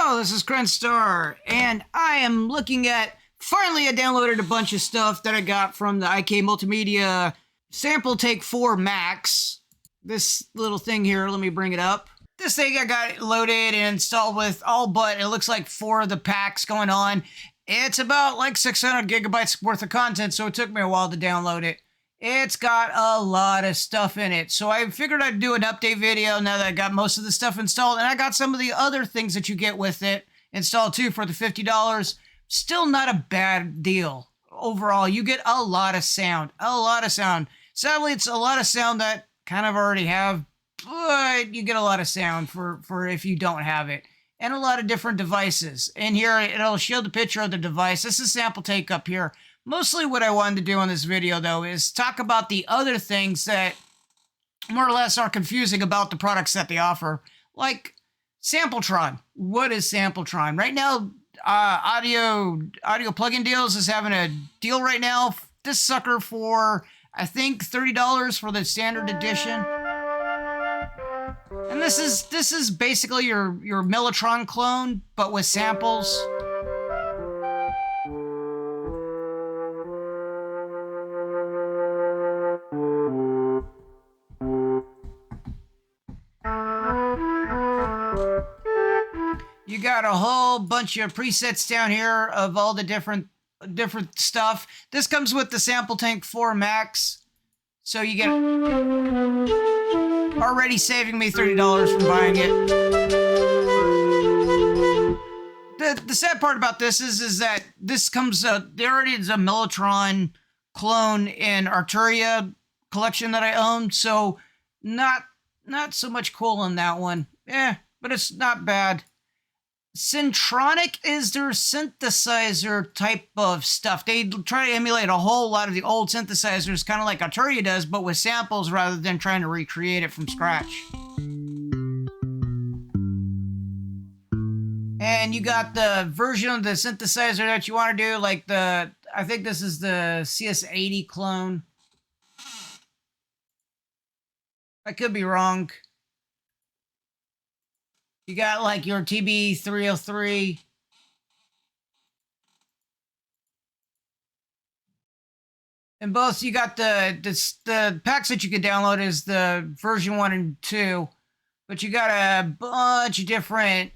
Hello, this is Crenstar, and I am looking at, finally I downloaded a bunch of stuff that I got from the ikmultimedia Sample Take 4 Max. This little thing here, let me bring it up. This thing I got loaded and installed with all but, it looks like 4 of the packs going on. It's about like 600 gigabytes worth of content, so it took me a while to download it. It's got a lot of stuff in it, so I figured I'd do an update video now that I got most of the stuff installed, and I got some of the other things that you get with it installed too for the $50. Still not a bad deal. Overall, you get a lot of sound, Sadly, it's a lot of sound that kind of already have, but you get a lot of sound for if you don't have it. And a lot of different devices. And here, it'll show the picture of the device. This is sample take up here. Mostly what I wanted to do in this video, though, is talk about the other things that more or less are confusing about the products that they offer. Like Sampletron. What is Sampletron? Right now, audio plugin deals is having a deal right now. This sucker for, I think, $30 for the standard edition. And this is basically your Mellotron clone, but with samples. You got a whole bunch of presets down here of all the different stuff. This comes with the Sample Tank 4 Max. So you get already saving me $30 from buying it. The sad part about this is that this comes there already is a Mellotron clone in Arturia collection that I own, so not so much cool on that one. But it's not bad. Syntronic is their synthesizer type of stuff. They try to emulate a whole lot of the old synthesizers, kind of like Arturia does, but with samples rather than trying to recreate it from scratch. And you got the version of the synthesizer that you want to do, like I think this is the CS80 clone. I could be wrong. You got like your TB303. And both, you got the packs that you can download is the version 1 and 2. But you got a bunch of different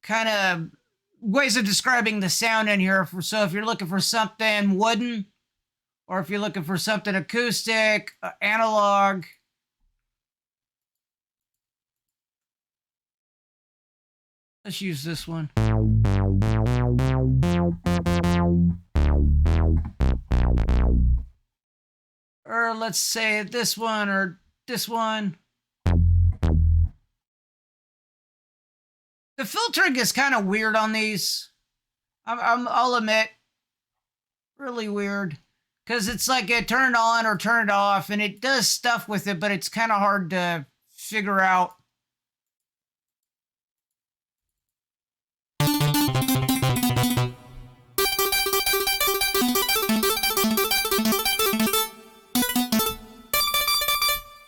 kind of ways of describing the sound in here. So if you're looking for something wooden, or if you're looking for something acoustic, analog. Let's use this one. Or let's say this one or this one. The filtering is kind of weird on these. I'll admit, really weird. Because it's like it turn on or turn it off, and it does stuff with it, but it's kind of hard to figure out.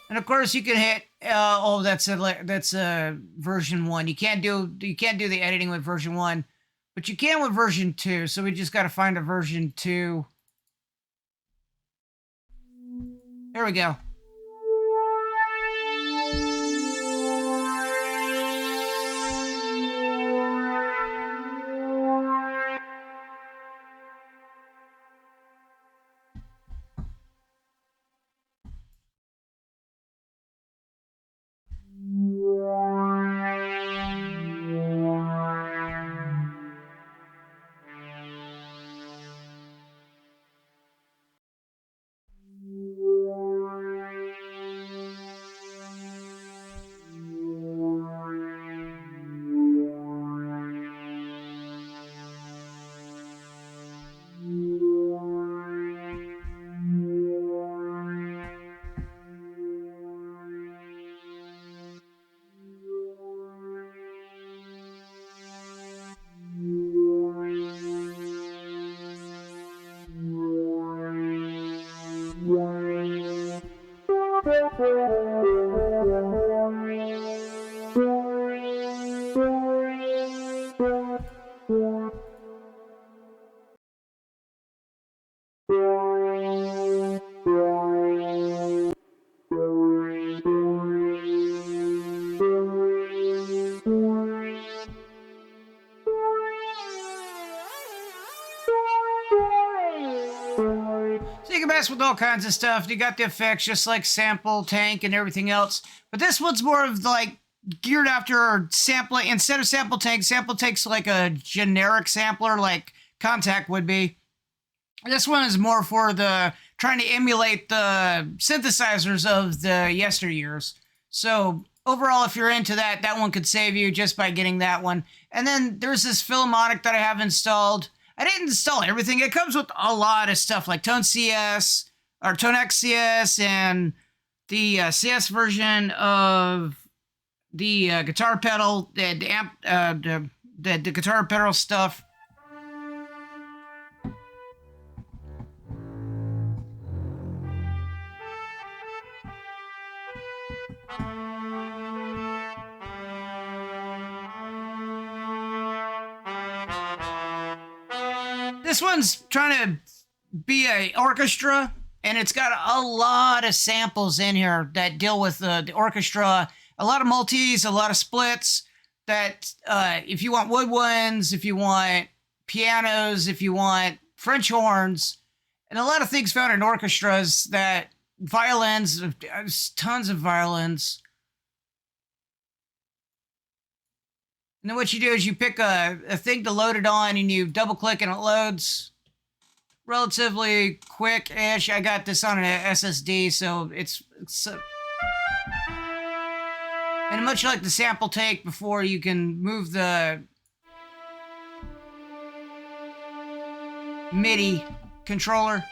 And of course, you can hit. That's a version 1. You can't do the editing with version 1, but you can with version 2. So we just got to find a version 2. There we go. So you can mess with all kinds of stuff. You got the effects just like sample, tank, and everything else. But this one's more of like geared after sampling. Instead of sample tank's like a generic sampler like Contact would be. This one is more for the trying to emulate the synthesizers of the yesteryears. So overall, if you're into that, that one could save you just by getting that one. And then there's this Philharmonic that I have installed. I didn't install everything. It comes with a lot of stuff like Tone CS or Tone X CS and the CS version of the guitar pedal, the amp, the guitar pedal stuff. This one's trying to be an orchestra, and it's got a lot of samples in here that deal with the orchestra. A lot of multis, a lot of splits. That if you want woodwinds, if you want pianos, if you want French horns, and a lot of things found in orchestras. That violins, tons of violins. And then what you do is you pick a thing to load it on, and you double click and it loads relatively quick-ish. I got this on an SSD, so it's and much like the sample take before, you can move the MIDI controller.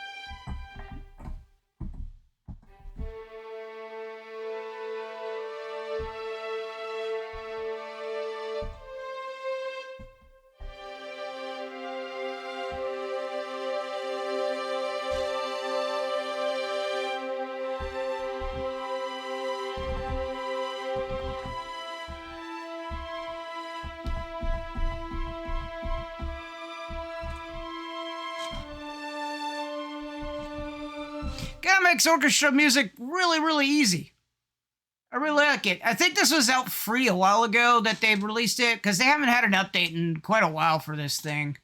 Kind of makes orchestra music really, really easy. I really like it. I think this was out free a while ago that they released it, because they haven't had an update in quite a while for this thing.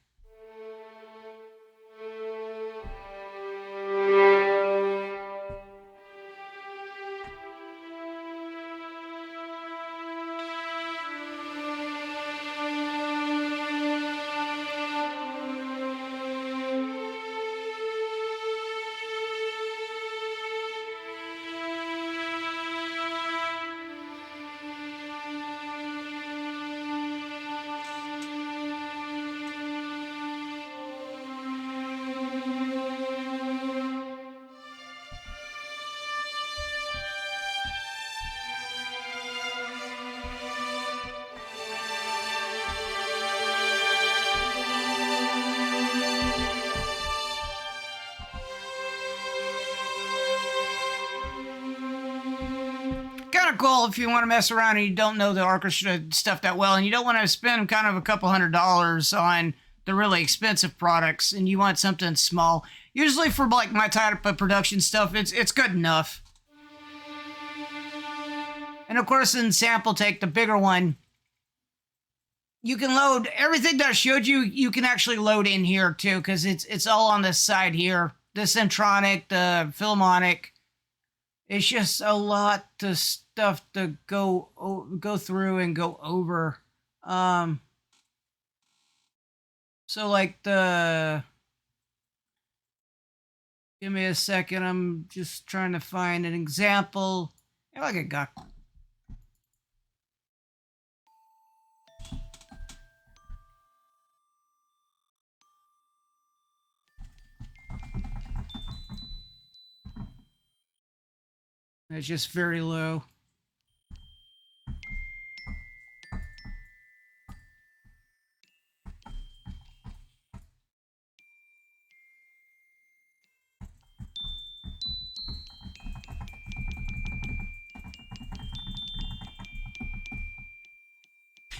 Kind of cool if you want to mess around and you don't know the orchestra stuff that well, and you don't want to spend kind of a couple $100 on the really expensive products, and you want something small. Usually for like my type of production stuff, it's good enough. And of course, in Sample Take, the bigger one, you can load everything that I showed you. You can actually load in here too, because it's all on this side here. The Centronic, the Philharmonic. It's just a lot of stuff to go through and go over. So like give me a second. I'm just trying to find an example. Like a guy. It's just very low.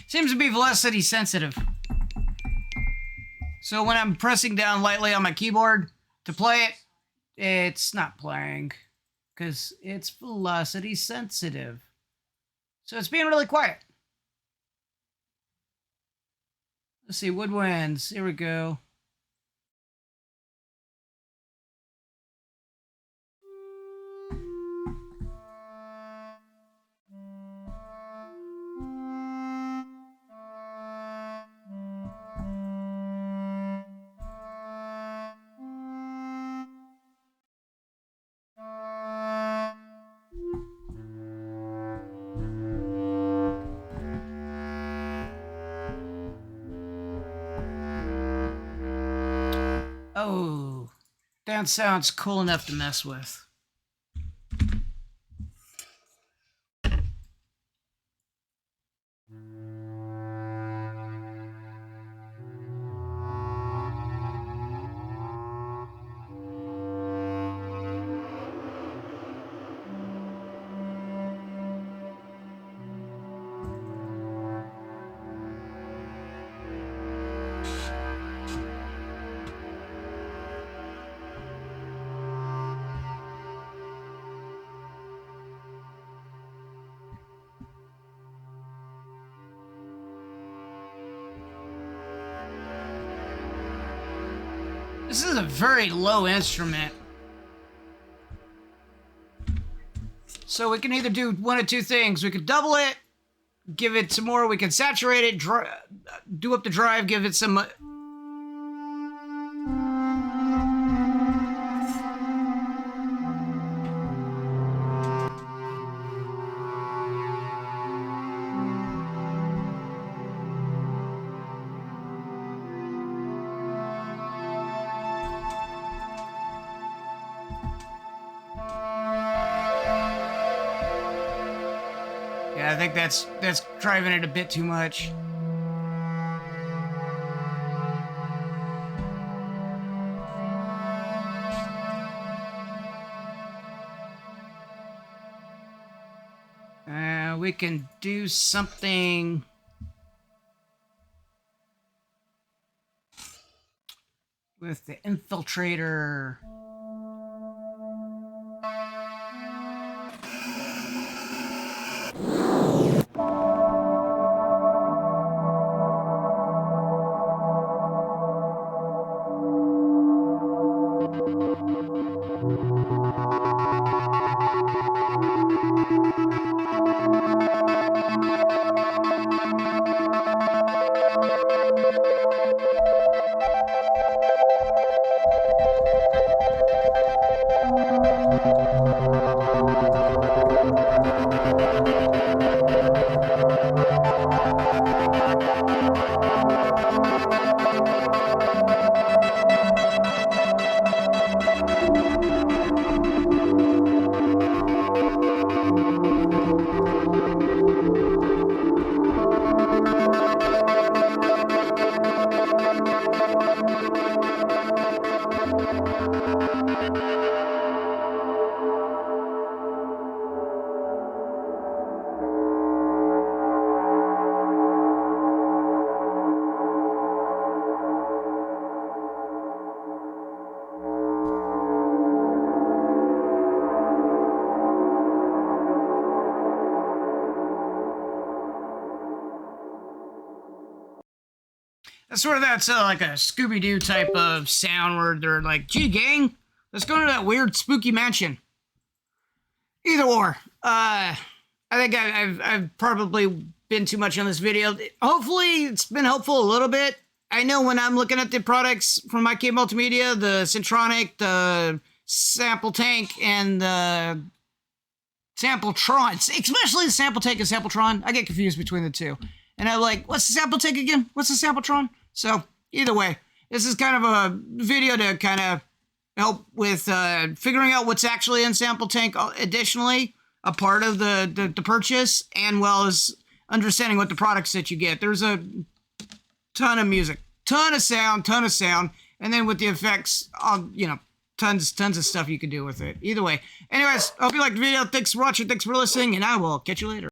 Seems to be velocity sensitive. So when I'm pressing down lightly on my keyboard to play it, it's not playing because it's velocity sensitive. So it's being really quiet. Let's see, woodwinds. Here we go. Oh, that sounds cool enough to mess with. This is a very low instrument. So we can either do one of two things. We could double it, give it some more, we can saturate it, do up the drive, give it some... Yeah, I think that's driving it a bit too much. We can do something with the infiltrator. That's like a Scooby-Doo type of sound where they're like, gee, gang, let's go to that weird spooky mansion. Either or. I think I've probably been too much on this video. Hopefully it's been helpful a little bit. I know when I'm looking at the products from ikmultimedia, the Centronic, the Sample Tank, and the Sampletron, especially the Sample Tank and Sampletron, I get confused between the two. And I'm like, what's the Sample Tank again? What's the Sampletron? So, either way, this is kind of a video to kind of help with figuring out what's actually in Sample Tank, additionally, a part of the purchase, and well as understanding what the products that you get. There's a ton of music, ton of sound, and then with the effects, you know, tons of stuff you can do with it. Either way. Anyways, I hope you liked the video. Thanks for watching, thanks for listening, and I will catch you later.